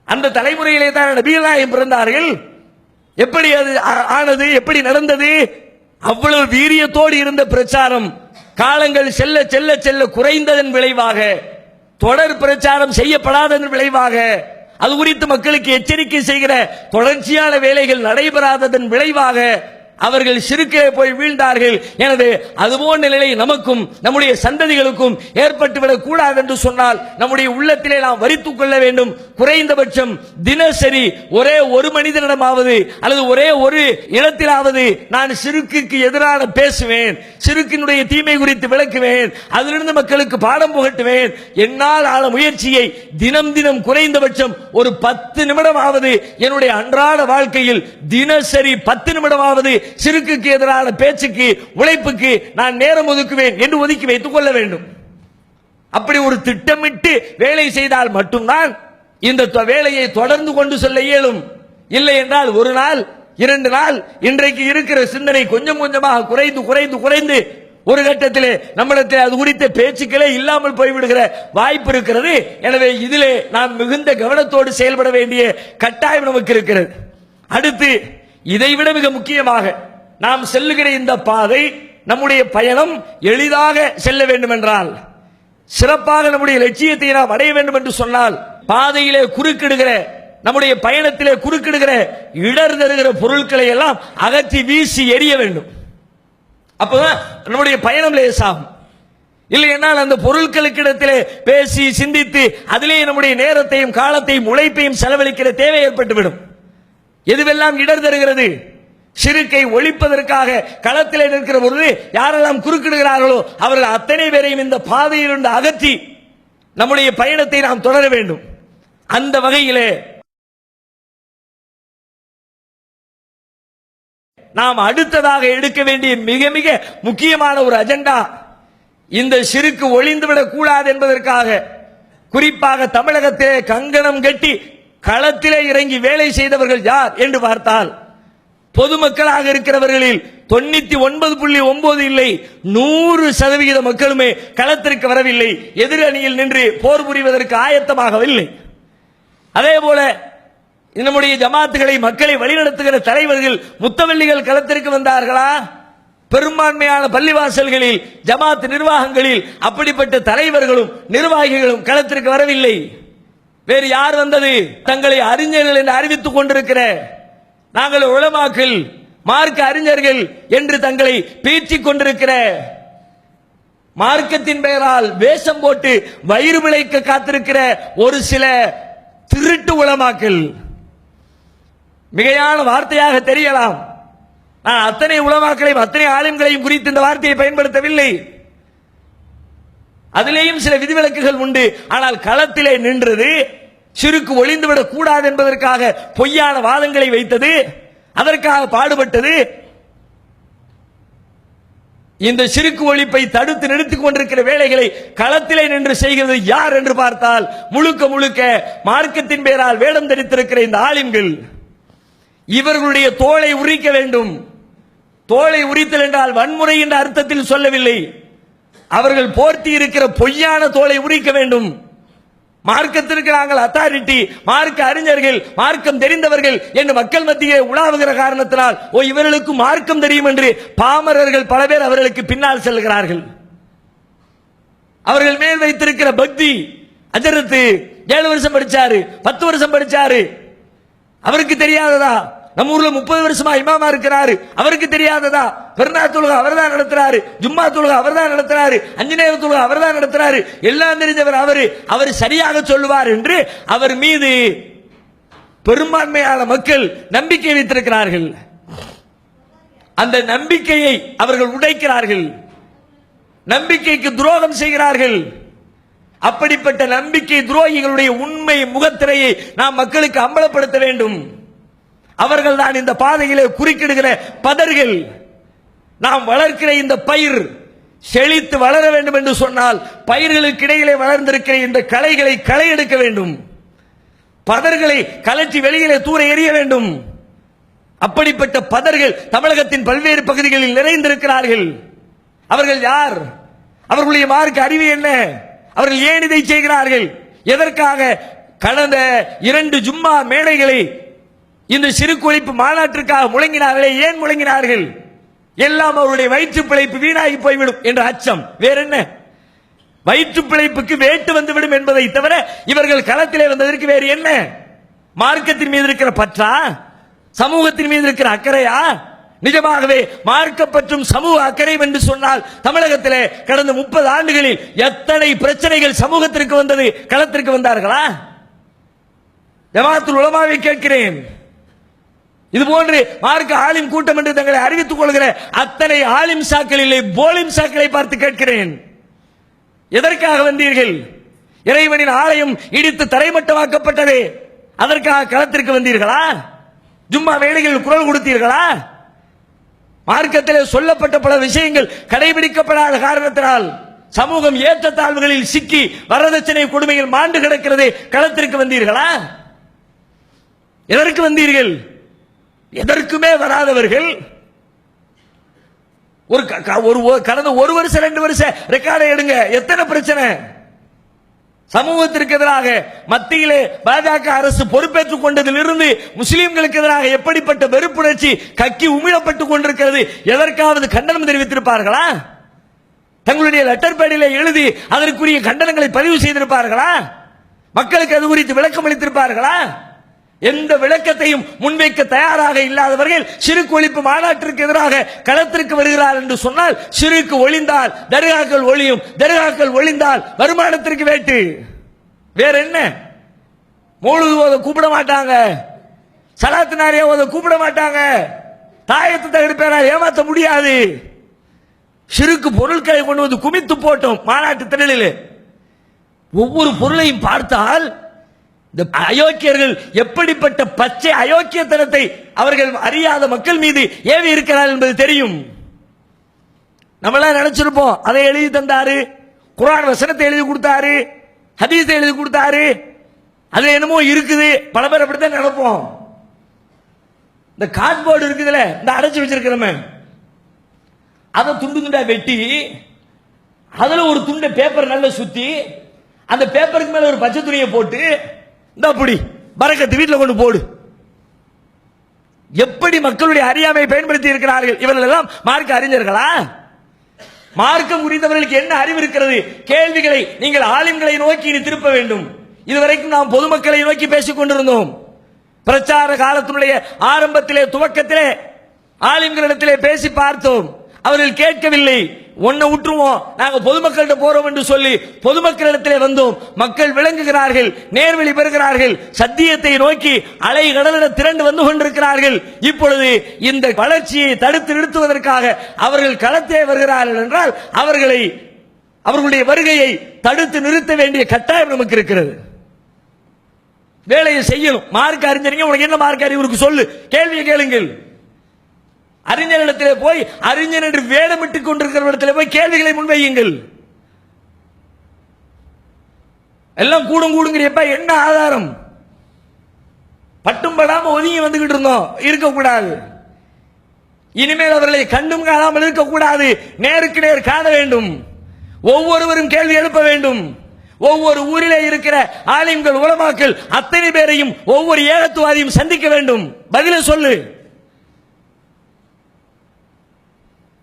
அந்த தலைமுறையிலே தான் நபிகள் நாயகம் பிறந்தார்கள். எப்படி அது ஆனது? எப்படி நடந்தது? அவ்வளவு வீரியத்தோடு இருந்த பிரச்சாரம் காலங்கள் செல்ல செல்ல செல்ல குறைந்ததன் விளைவாக, தொடர் பிரச்சாரம் செய்யப்படாததன் விளைவாக, அது குறித்து மக்களுக்கு எச்சரிக்கை செய்கிற தொடர்ச்சியான வேலைகள் நடைபெறாததன் விளைவாக அவர்கள் சிறுக்கிலே போய் வீழ்ந்தார்கள். எனவே அதுபோன்ற நிலை நமக்கும் நம்முடைய சந்ததிகளுக்கும் ஏற்பட்டுவிடக் கூடாது என்று சொன்னால் நம்முடைய உள்ளத்திலே நாம் வரித்துக் கொள்ள வேண்டும். குறைந்தபட்சம் தினசரி ஒரே ஒரு மனிதனிடமாவது அல்லது ஒரே ஒரு இடத்திலாவது நான் சிறுக்குக்கு எதிரான பேசுவேன், சிறுக்கினுடைய தீமை குறித்து விளக்குவேன், அதிலிருந்து மக்களுக்கு பாடம் புகட்டுவேன். என்னால் ஆன முயற்சியை தினம் தினம் குறைந்தபட்சம் ஒரு 10 நிமிடமாவது என்னுடைய அன்றாட வாழ்க்கையில் தினசரி 10 நிமிடமாவது சிறுக்குக்கு எதிரான பேச்சுக்கு உழைப்புக்கு நான் நேரம் ஒதுக்குவேன் என்று ஒதுக்கி வைத்துக் கொள்ள வேண்டும். அப்படி ஒரு திட்டமிட்டு வேலை செய்தால் மட்டும்தான் இந்த வேலையை தொடர்ந்து கொண்டு செல்ல இயலும். இல்லை என்றால் ஒரு நாள் 2 நாள் இன்றைக்கு இருக்கிற சிந்தனை கொஞ்சம் கொஞ்சமாக குறைந்து குறைந்து குறைந்து ஒரு கட்டத்திலே நம்மிடத்தில் அது குறித்த பேச்சுக்களே இல்லாமல் போய்விடுகிற வாய்ப்பு இருக்கிறது. எனவே இதிலே நாம் மிகுந்த கவனத்தோடு செயல்பட வேண்டிய கட்டாயம் நமக்கு இருக்கிறது. அடுத்து இதைவிட மிக முக்கியமாக நாம் செல்லுகிற இந்த பாதை, நம்முடைய பயணம் எளிதாக செல்ல வேண்டும் என்றால், சிறப்பாக நம்முடைய லட்சியத்தை நாம் அடைய வேண்டும் என்று சொன்னால், பாதையிலே குறுக்கிடுகிற நம்முடைய பயணத்திலே குறுக்கிடுகிற இடர் தருகிற பொருட்களை எல்லாம் அகற்றி வீசி எறிய வேண்டும். அப்பதான் நம்முடைய பயணம் லேசாகும். இல்லை என்றால் அந்த பொருட்களுக்கு இடத்திலே பேசி சிந்தித்து அதிலே நம்முடைய நேரத்தையும் காலத்தையும் உழைப்பையும் செலவழிக்கிற தேவை ஏற்பட்டுவிடும். எதுவெல்லாம் இடர் தருகிறது? சிறுக்கை ஒழிப்பதற்காக களத்திலே நிற்கிற பொழுது யாரெல்லாம் குறுக்கிடுகிறார்களோ அவர்கள் அத்தனை பேரையும் இந்த பாதையிலிருந்து அகற்றி நம்முடைய பயணத்தை நாம் தொடர வேண்டும். அந்த வகையிலே நாம் அடுத்ததாக எடுக்க வேண்டிய மிக மிக முக்கியமான ஒரு அஜெண்டா, இந்த சிறுக்கு ஒளிந்துவிடக் கூடாது என்பதற்காக குறிப்பாக தமிழகத்திலே கங்கணம் கட்டி களத்திலே இறங்கி வேலை செய்தவர்கள் யார் என்று பார்த்தால், பொதுமக்களாக இருக்கிறவர்களில் 99.9 இல்லை 100% மக்களுமே களத்திற்கு வரவில்லை, எதிரணியில் நின்று போர் புரிவதற்கு ஆயத்தமாகவில்லை. அதே போல நம்முடைய ஜமாத்துகளை மக்களை வழிநடத்துகிற தலைவர்கள் முத்தவல்லிகள் களத்திற்கு வந்தார்களா? பெரும்பான்மையான பள்ளிவாசல்களில் ஜமாத் நிர்வாகங்களில் அப்படிப்பட்ட தலைவர்களும் நிர்வாகிகளும் களத்திற்கு வரவில்லை. வேறு யார் வந்தது? தங்களை அறிஞர்கள் என்று அறிவித்துக் கொண்டிருக்கிற, நாங்கள் உலமாக்கள் மார்க்க அறிஞர்கள் என்று தங்களை பீற்றிக் கொண்டிருக்கிற, மார்க்கத்தின் பெயரால் வேஷம் போட்டு வயிறு பிழைக்க காத்திருக்கிற ஒரு சில திருட்டு உலமாக்கள். மிகையான வார்த்தையாக தெரியலாம். நான் அத்தனை உலமாக்களையும் அத்தனை ஆலிம்களையும் குறித்து இந்த வார்த்தையை பயன்படுத்தவில்லை. அதிலேயும் சில விதிவிலக்குகள் உண்டு. ஆனால் களத்திலே நின்றது, சிறுக்கு ஒளிந்துவிடக் கூடாது என்பதற்காக பொய்யான வாதங்களை வைத்தது, அதற்காக பாடுபட்டது. இந்த சிறுக்கு ஒழிப்பை தடுத்து நிறுத்திக் கொண்டிருக்கிற வேலைகளை களத்திலே நின்று செய்கிறது யார் என்று பார்த்தால் முழுக்க முழுக்க மார்க்கத்தின் பெயரால் வேடம் தரித்திருக்கிற இந்த ஆலிம்கள். இவர்களுடைய தோலை உரிக்க வேண்டும். தோலை உரித்தல் என்றால் வன்முறை என்ற அர்த்தத்தில் சொல்லவில்லை. அவர்கள் போர்த்தி இருக்கிற பொய்யான தோலை உரிக்க வேண்டும். மார்க்கத்திற்கு நாங்கள் அத்தாரிட்டி, மார்க்க அறிஞர்கள், மார்க்கம் தெரிந்தவர்கள் என்று மக்கள் மத்தியே உலாவுகிற காரணத்தினால் இவர்களுக்கு மார்க்கம் தெரியும் என்று பாமரர்கள் பல பேர் அவர்களுக்கு பின்னால் செல்கிறார்கள். அவர்கள் மேல் வைத்திருக்கிற பக்தி, அஜரத்து 7 வருஷம் படிச்சாரு, 10 வருஷம் படிச்சாரு, அவருக்கு தெரியாததா? நம்ம ஊர்ல 30 வருஷமா இமாமா இருக்கிறாரு, அவருக்கு தெரியாததா? பெருநா தொழுகை அவர்தான் நடத்துறாரு, ஜும்மா தொழுகை அவர்தான் நடத்துறாரு, 5 நேர தொழுகை அவர்தான் நடத்துறாரு, எல்லாம் தெரிஞ்சவர் அவர் சரியாக சொல்லுவார் என்று அவர் மீது பெரும்பான்மையான மக்கள் நம்பிக்கை வைத்திருக்கிறார்கள். அந்த நம்பிக்கையை அவர்கள் உடைக்கிறார்கள், நம்பிக்கைக்கு துரோகம் செய்கிறார்கள். அப்படிப்பட்ட நம்பிக்கை துரோகிகளுடைய உண்மை முகத்திரையை நாம் மக்களுக்கு அம்பலப்படுத்த வேண்டும். அவர்கள் தான் இந்த பாதையிலே குறுக்கிடுகிற பதர்கள். நாம் வளர்க்கிற இந்த பயிர் செழித்து வளர வேண்டும் என்று சொன்னால் பயிர்களுக்கு இடையிலே வளர்ந்திருக்கிற இந்த களைகளை களை எடுக்க வேண்டும், பதர்களை கலற்றி வெளியிலே தூர எறிய வேண்டும். அப்படிப்பட்ட பதர்கள் தமிழகத்தின் பல்வேறு பகுதிகளில் நிறைந்திருக்கிறார்கள். அவர்கள் யார்? அவர்களுடைய மார்க்க அறிவு என்ன? அவர்கள் ஏன் இதை செய்கிறார்கள்? எதற்காக? கடந்த 2 ஜும்மா மேடைகளை இந்த சிறுக்கு ஒழிப்பு மாநாட்டிற்காக முழங்கினார்களே, ஏன் முழங்கினார்கள்? எல்லாம் அவருடைய வயிற்று பிழைப்பு வீணாகி போய்விடும் என்ற அச்சம். வேற என்ன? வயிற்று பிழைப்புக்கு வேட்டு வந்துவிடும் என்பதை தவிர இவர்கள் களத்திலே வந்ததற்கு வேறு என்ன? மார்க்கத்தின் மீது இருக்கிற பற்றா? சமூகத்தின் மீது இருக்கிற அக்கறையா? நிஜமாகவே மார்க்கப்பற்றும் சமூக அக்கறை என்று சொன்னால் தமிழகத்திலே கடந்த 30 ஆண்டுகளில் எத்தனை பிரச்சனைகள் சமூகத்திற்கு வந்தது? களத்திற்கு வந்தார்களா? ஜமாத்துல் உலமாவை கேட்கிறேன், இது போன்று மார்க்க ஆலிம் கூட்டம் என்று தங்களை அறிவித்துக் கொள்கிற அத்தனை ஆலிம் சாக்களிலே போலிம் சாக்களை பார்த்து கேட்கிறேன், எதற்காக வந்தீர்கள்? இறைவனின் ஆலயம் இடித்து தரைமட்டமாக்கப்பட்டதே, அதற்காக களத்திற்கு வந்தீர்களா? ஜும்மா வேளைகளில் குரல் கொடுத்தீர்களா? மார்க்கத்திலே சொல்லப்பட்ட பல விஷயங்கள் கடைபிடிக்கப்படாத காரணத்தினால் சமூகம் ஏற்றத்தாழ்வுகளில் சிக்கி வரதட்சணை கொடுமையில் மாண்டு கிடக்கிறது. களத்திற்கு வந்தீர்களா? எதற்கு வந்தீர்கள்? எதற்குமே வராதவர்கள் கடந்த 1 வருஷம் 2 வருஷம் ரெக்கார்டை எடுங்க, எத்தனை பிரச்சனை சமூகத்திற்கு எதிராக மத்தியிலே பாஜக அரசு பொறுப்பேற்றுக் கொண்டதிலிருந்து முஸ்லிம்களுக்கு எதிராக எப்படிப்பட்ட வெறுப்புணர்ச்சி கக்கி உமிழப்பட்டுக் கொண்டிருக்கிறது. எதற்காவது கண்டனம் தெரிவித்திருப்பார்களா? தங்களுடைய லெட்டர் பேடிலே எழுதி அதற்குரிய கண்டனங்களை பதிவு செய்திருப்பார்களா? மக்களுக்கு அது குறித்து விளக்கம் அளித்திருப்பார்களா? எந்த விளக்கத்தையும் முன்வைக்க தயாராக இல்லாதவர்கள் சிறுக்கு ஒழிப்பு மாநாட்டிற்கு எதிராக களத்திற்கு வருகிறார் என்று சொன்னால், சிறுக்கு ஒளிந்தால் தர்காக்கள் ஒளியும், தர்காக்கள் ஒளிந்தால் வருமானத்திற்கு வேட்டு. வேற என்ன? மௌலூது ஓத கூப்பிட மாட்டாங்க, சலாத்து நாரியா ஓத கூப்பிட மாட்டாங்க, தாயத்து தகர்ப்பேரால் ஏமாற்ற முடியாது. சிறுக்கு பொருட்களை கொண்டு வந்து குமித்து போட்டோம் மாநாட்டு திடலில். ஒவ்வொரு பொருளையும் பார்த்தால் இந்த அயோக்கியர்கள் எப்படிப்பட்ட பச்சை அயோக்கியத்தனத்தை அவர்கள் அறியாத மக்கள் மீது ஏவி இருக்கிறார்கள் என்பது தெரியும். நம்மளாம் நினைச்சிருப்போம், அதை எழுதி தந்தாரு, குர்ஆன் வசனத்தை எழுதி கொடுத்தாரு, ஹதீஸை எழுதி கொடுத்தாரு, அதுல என்னமோ இருக்குது. பல பேர் அப்படித்தான் நினைப்போம். இந்த கார்ட்போர்டு இருக்குதுல, இந்த அடைச்சு வச்சிருக்கிறோமே, அதை துண்டு துண்டா வெட்டி அதுல ஒரு துண்டை பேப்பர் நல்லா சுத்தி அந்த பேப்பருக்கு மேல ஒரு பச்சை துணியை போட்டு இந்த அப்படி பரக்கத்து வீட்டில் கொண்டு போடு எப்படி மக்களுடைய அறியாமையை பயன்படுத்தி இருக்கிறார்கள். இவர்கள் எல்லாம் மார்க்க அறிஞர்களா? மார்க்கம் குறித்தவர்களுக்கு என்ன அறிவு இருக்கிறது? கேள்விகளை நீங்கள் ஆலிம்களை நோக்கி திருப்ப வேண்டும். இதுவரைக்கும் நாம் பொதுமக்களை நோக்கி பேசிக் கொண்டிருந்தோம். பிரச்சார காலத்தினுடைய ஆரம்பத்திலே, துவக்கத்திலே ஆலிம்களிடத்திலே பேசி பார்த்தோம். அவர்கள் கேட்கவில்லை. ஒன்ன விட்டுருவோம், நாங்க பொதுமக்கள்கிட்ட போறோம் என்று சொல்லி பொதுமக்களிடத்திலே வந்தோம். மக்கள் விளங்குகிறார்கள், நேர்வழி பெறுகிறார்கள், சத்தியத்தை நோக்கி அலை கடலிட திரண்டு வந்து கொண்டிருக்கிறார்கள். இப்பொழுது இந்த வளர்ச்சியை தடுத்து நிறுத்துவதற்காக அவர்கள் களத்தே வருகிறார்கள் என்றால் அவர்களுடைய வருகையை தடுத்து நிறுத்த வேண்டிய கட்டாயம் நமக்கு இருக்கிறது. வேலையை செய்யணும். மார்க்க அறிஞருங்க, உனக்கு என்ன மார்க்க அறிவு சொல்லு, கேள்வியை கேளுங்கள். அறிஞரிடத்திலே போய் அறிஞர் என்று வேடமிட்டுக் கொண்டிருக்கிறவரிடத்திலே போய் கேள்விகளை முன்வையுங்கள். எல்லாம் கூடுங்கிறப்ப என்ன ஆதாரம்? பட்டும் படாம ஒதுங்கி வந்துகிட்டு இருந்தோம், இருக்கக்கூடாது. இனிமேல் அவர்களை கண்டும் காணாமல் இருக்கக்கூடாது, நேருக்கு நேர் காண வேண்டும். ஒவ்வொருவரும் கேள்வி எழுப்ப வேண்டும். ஒவ்வொரு ஊரிலே இருக்கிற ஆலிம்கள், உலமாக்கள் அத்தனை பேரையும் ஒவ்வொரு ஏகத்துவாதியும் சந்திக்க வேண்டும். பதில சொல்லு.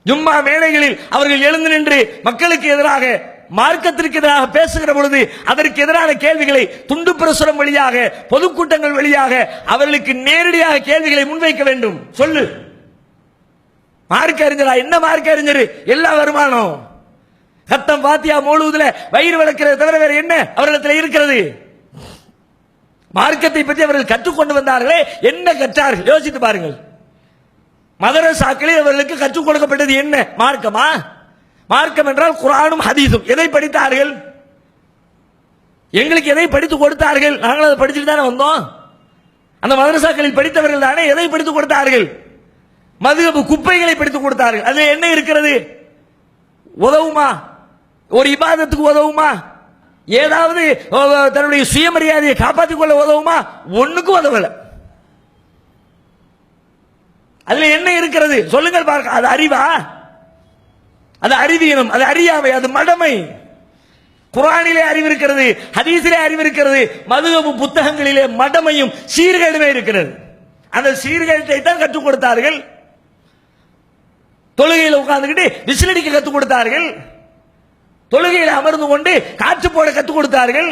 ஜும்மா மேடைகளில் அவர்கள் எழுந்து நின்று மக்களுக்கு எதிராக, மார்க்கத்திற்கு எதிராக பேசுகிற பொழுது அதற்கு எதிரான கேள்விகளை துண்டு பிரசுரம் வழியாக, பொதுக்கூட்டங்கள் வழியாக அவர்களுக்கு நேரடியாக கேள்விகளை முன்வைக்க வேண்டும். சொல்லு. மார்க்க அறிஞரா? என்ன மார்க்க அறிஞர்? எல்லா வருமானம் கத்தம் பாத்தியா மௌலூதுல வயிறு வளர்க்கிறது தவிர வேற என்ன அவர்களிடத்தில் இருக்கிறது? மார்க்கத்தை பற்றி அவர்கள் கற்றுக்கொண்டு வந்தார்களே, என்ன கற்றார்கள்? யோசித்து பாருங்கள். மதரசாக்களில் அவர்களுக்கு கற்றுக் கொடுக்கப்பட்டது என்ன? மார்க்கமா? மார்க்கம் என்றால் குர்ஆனும் ஹதீஸும். எதை படித்தார்கள்? எங்களுக்கு எதை படித்து கொடுத்தார்கள்? நாங்கள் அதை படிச்சுட்டு தானே வந்தோம். அந்த மதரசாக்களில் படித்தவர்கள் தானே எதை படித்துக் கொடுத்தார்கள்? மதுஹப் குப்பைகளை படித்துக் கொடுத்தார்கள். அதுல என்ன இருக்கிறது? உதவுமா? ஒரு இபாதத்துக்கு உதவுமா? ஏதாவது தன்னுடைய சுயமரியாதையை காப்பாற்றிக் கொள்ள உதவுமா? ஒண்ணுக்கும் உதவல. அதுல என்ன இருக்கிறது சொல்லுங்கள் பார்க்க. அது அறிவா? அது அறிவீனம், அது அறியாமை, அது மடமை. குர்ஆனிலே அறிவு இருக்கிறது, ஹதீஸிலே அறிவு இருக்கிறது, மதுஹப் புத்தகங்களிலே மடமையும் சீர்கேடுமே இருக்கிறது. அந்த சீர்கேட்டை தான் கற்றுக் கொடுத்தார்கள். தொழுகையில் உட்கார்ந்துகிட்டு விசிலடிக்க கற்றுக் கொடுத்தார்கள். தொழுகையில் அமர்ந்து கொண்டு காற்று போட கற்றுக் கொடுத்தார்கள்.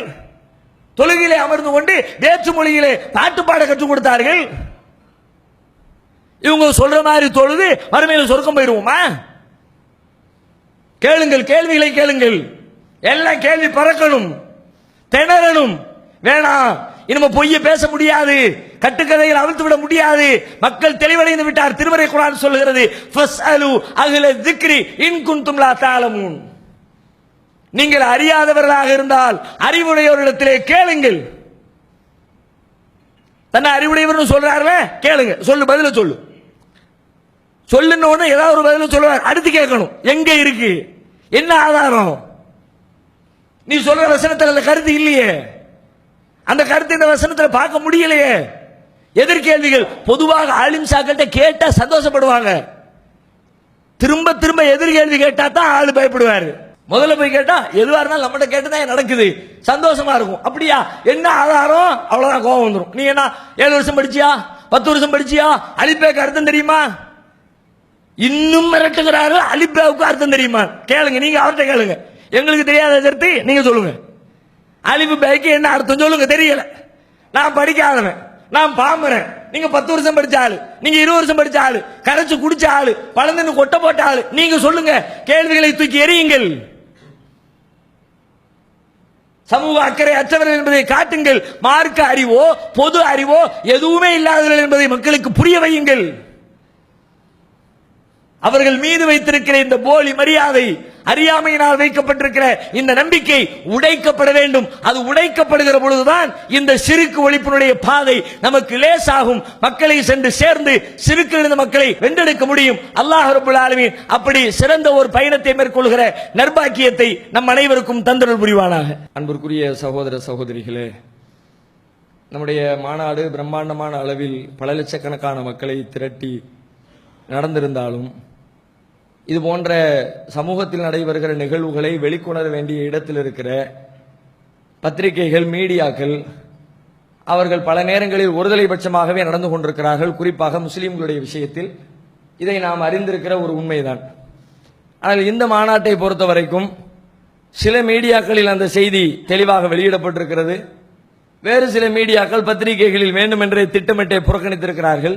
தொழுகையிலே அமர்ந்து கொண்டு வேற்று மொழியிலே பாட்டு பாட கற்றுக் கொடுத்தார்கள். இவங்க சொல்ற மாதிரி தொழுது மறுமையில் சொர்க்கம் போயிடுவோமா? கேளுங்கள், கேள்விகளை கேளுங்கள். எல்லாம் கேள்வி பறக்கணும், திணறணும். வேணாம், இனிமே பொய்ய பேச முடியாது, கட்டுக்கதையில் அவிழ்த்து விட முடியாது. மக்கள் தெளிவடைந்து விட்டார். திருமறை குர்ஆன் சொல்கிறது, ஃபஸ்அலு அஹ்ல ذிக்ரி இன் குன்தும் லா தஅலமூன். நீங்கள் அறியாதவர்களாக இருந்தால் அறிவுடையவர்களிடத்திலே கேளுங்கள். தன்னை அறிவுடையவர் சொல்றாருல, கேளுங்க. சொல்லு, பதில சொல்லு. சொல்லுன்னு ஏதாவது ஒரு பதில சொல்லுவார். அடுத்து கேட்கணும், எங்க இருக்கு, என்ன ஆதாரம்? நீ சொல்ற வசனத்தில் அந்த கருத்து இல்லையே, அந்த கருத்து இந்த வசனத்தில் பார்க்க முடியலையே. எதிர்கேள்விகள் பொதுவாக ஆலிம் சாக்கிட்ட கேட்டா சந்தோஷப்படுவாங்க. திரும்ப திரும்ப எதிர்கேள்வி கேட்டா தான் ஆளு பயப்படுவாரு. முதல்ல போய் கேட்டா எதுவா இருந்தாலும் நம்மகிட்ட கேட்டுதான் நடக்குது, சந்தோஷமா இருக்கும். அப்படியா, என்ன ஆதாரம்? அவ்வளவுதான், கோபம் வந்துடும். நீ என்ன 7 வருஷம் படிச்சியா, 10 வருஷம் படிச்சியா, அலிபேக்கு அர்த்தம் தெரியுமா? இன்னும் மிரட்டுகிறாரு. அலிபேவுக்கு அர்த்தம் தெரியுமா? கேளுங்க, நீங்க அவர்கிட்ட கேளுங்க. எங்களுக்கு தெரியாத கருத்து நீங்க சொல்லுங்க. அலிபு பேக்கு என்ன அர்த்தம் சொல்லுங்க. தெரியல, நான் படிக்காதவன், நான் பாம்பறேன். நீங்க 10 வருஷம் படிச்ச ஆளு, நீங்க 20 வருஷம் படிச்ச ஆளு, கரைச்சு குடிச்ச ஆளு, பழந்து கொட்ட போட்ட ஆளு. நீங்க சொல்லுங்க, கேள்விகளை தூக்கி எறியுங்கள். சமூக அக்கறை அற்றவர்கள் என்பதை காட்டுங்கள். மார்க்க அறிவோ பொது அறிவோ எதுவுமே இல்லாதவர்கள் என்பதை மக்களுக்கு புரிய வையுங்கள். அவர்கள் மீது வைத்திருக்கிற இந்த போலி மரியாதை, அறியாமையினால் வைக்கப்பட்டிருக்கிற இந்த நம்பிக்கை உடைக்கப்பட வேண்டும். அது உடைக்கப்படுகிற பொழுதுதான் இந்த சிறுக்கு ஒழிப்பினுடைய பாதை நமக்கு லேசாகும். மக்களை சென்று சேர்ந்து சிறுக்கிலிருந்த மக்களை வென்றெடுக்க முடியும். அல்லாஹ் ரப்பல் ஆலமீன் அப்படி சிறந்த ஒரு பயணத்தை மேற்கொள்கிற நற்பாக்கியத்தை நம் அனைவருக்கும் தந்தருள் புரிவானாக. அன்பிற்குரிய சகோதர சகோதரிகளே, நம்முடைய மாநாடு பிரம்மாண்டமான அளவில் பல லட்சக்கணக்கான மக்களை திரட்டி நடந்திருந்தாலும் இது போன்ற சமூகத்தில் நடைபெறுகிற நிகழ்வுகளை வெளிக்கொணர வேண்டிய இடத்தில் இருக்கிற பத்திரிகைகள், மீடியாக்கள் அவர்கள் பல நேரங்களில் ஒருதலைபட்சமாகவே நடந்து கொண்டிருக்கிறார்கள். குறிப்பாக முஸ்லிம்களுடைய விஷயத்தில் இதை நாம் அறிந்திருக்கிற ஒரு உண்மைதான். ஆனால் இந்த மாநாட்டை பொறுத்த வரைக்கும் சில மீடியாக்களில் அந்த செய்தி தெளிவாக வெளியிடப்பட்டிருக்கிறது. வேறு சில மீடியாக்கள் பத்திரிகைகளில் வேண்டுமென்றே திட்டமிட்டே புறக்கணித்திருக்கிறார்கள்.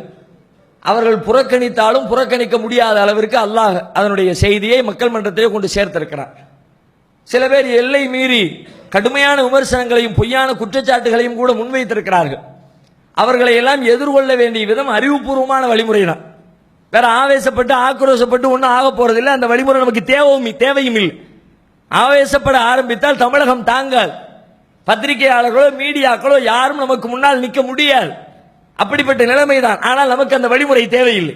அவர்கள் புறக்கணித்தாலும் புறக்கணிக்க முடியாத அளவிற்கு அல்லாஹ் அதனுடைய செய்தியை மக்கள் மன்றத்திலே கொண்டு சேர்த்திருக்கிறார். சில பேர் எல்லை மீறி கடுமையான விமர்சனங்களையும் பொய்யான குற்றச்சாட்டுகளையும் கூட முன்வைத்திருக்கிறார்கள். அவர்களை எல்லாம் எதிர்கொள்ள வேண்டிய விதம் அறிவுபூர்வமான வழிமுறை தான். வேற ஆவேசப்பட்டு ஆக்ரோஷப்பட்டு ஒன்றும் ஆக போறதில்லை. அந்த வழிமுறை நமக்கு தேவையும் இல்லை. ஆவேசப்பட ஆரம்பித்தால் தமிழகம் தாங்காது. பத்திரிகையாளர்களோ மீடியாக்களோ யாரும் நமக்கு முன்னால் நிற்க முடியாது. அப்படிப்பட்ட நிலைமைதான். ஆனால் நமக்கு அந்த வழிமுறை தேவையில்லை.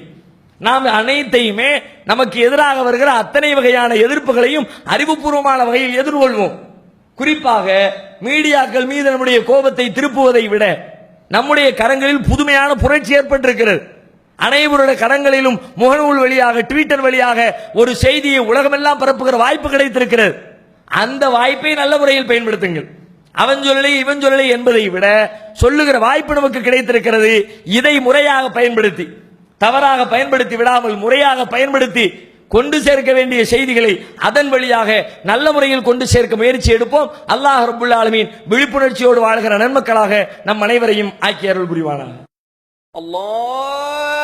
நாம் அனைத்தையுமே நமக்கு எதிராக வருகிற அத்தனை வகையான எதிர்ப்புகளையும் அறிவுபூர்வமான வகையில் எதிர்கொள்வோம். குறிப்பாக மீடியாக்கள் மீது நம்முடைய கோபத்தை திருப்புவதை விட நம்முடைய கரங்களில் புதுமையான புரட்சி ஏற்பட்டிருக்கிறது. அனைவருடைய கரங்களிலும் முகநூல் வழியாக ட்விட்டர் வழியாக ஒரு செய்தியை உலகமெல்லாம் பரப்புகிற வாய்ப்பு கிடைத்திருக்கிறது. அந்த வாய்ப்பை நல்ல முறையில் பயன்படுத்துங்கள். அவன் சொல்லலை இவன் சொல்லலை என்பதை விட சொல்லுகிற வாய்ப்பு நமக்கு கிடைத்திருக்கிறது. இதை முறையாக பயன்படுத்தி, தவறாக பயன்படுத்தி விடாமல் முறையாக பயன்படுத்தி கொண்டு சேர்க்க வேண்டிய செய்திகளை அதன் வழியாக நல்ல முறையில் கொண்டு சேர்க்க முயற்சி எடுப்போம். அல்லாஹ் ரப்புல் ஆலமீன் விழிப்புணர்ச்சியோடு வாழ்கிற நன்மக்களாக நம் அனைவரையும் ஆக்கி அருள் புரிவானாக. அல்லாஹ்